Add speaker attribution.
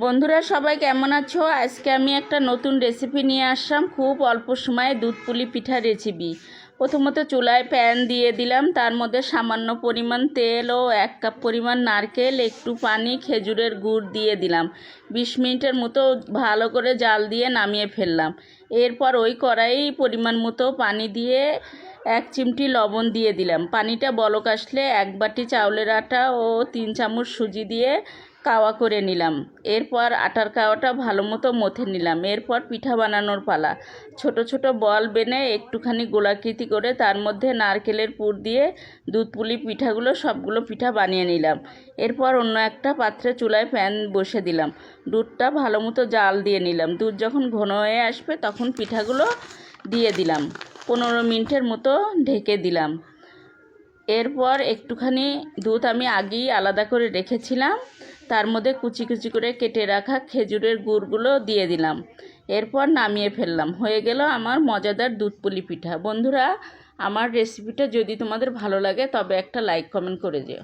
Speaker 1: বন্ধুরা সবাই কেমন আছো? আজকে আমি একটা নতুন রেসিপি নিয়ে আসলাম, খুব অল্প সময়ে দুধ পুলি পিঠা রেসিপি। প্রথমত চুলায় প্যান দিয়ে দিলাম, তার মধ্যে সামান্য পরিমাণ তেল ও 1 কাপ পরিমাণ নারকেল, একটু পানি, খেজুরের গুড় দিয়ে দিলাম। 20 মিনিটের মতো ভালো করে জাল দিয়ে নামিয়ে ফেললাম। এরপর ওই কড়াই পরিমাণ মতো পানি দিয়ে 1 চিমটি লবণ দিয়ে দিলাম। পানিটা বলক আসলে 1 বাটি চাউলের আটা ও 3 চামচ সুজি দিয়ে কাওয়া করে নিলাম। এরপর আটার কাওয়াটা ভালো মতো মথে নিলাম। এরপর পিঠা বানানোর পালা। ছোট ছোট বল বেনে একটুখানি গোলাকৃতি করে তার মধ্যে নারকেলের পুর দিয়ে দুধ পুলি পিঠাগুলো সবগুলো পিঠা বানিয়ে নিলাম। এরপর অন্য একটা পাত্রে চুলায় প্যান বসে দিলাম। দুধটা ভালো মতো জাল দিয়ে নিলাম। দুধ যখন ঘন হয়ে আসবে তখন পিঠাগুলো দিয়ে দিলাম। 15 মিনিটের মতো ঢেকে দিলাম। এরপর একটুখানি দুধ আমি আগেই আলাদা করে রেখেছিলাম, তার মধ্যে কুচি কুচি করে কেটে রাখা খেজুরের গুড়গুলো দিয়ে দিলাম। এরপর নামিয়ে ফেললাম। হয়ে গেল আমার মজাদার দুধ পুলি পিঠা। বন্ধুরা, আমার রেসিপিটা যদি তোমাদের ভালো লাগে তবে একটা লাইক কমেন্ট করে যেও।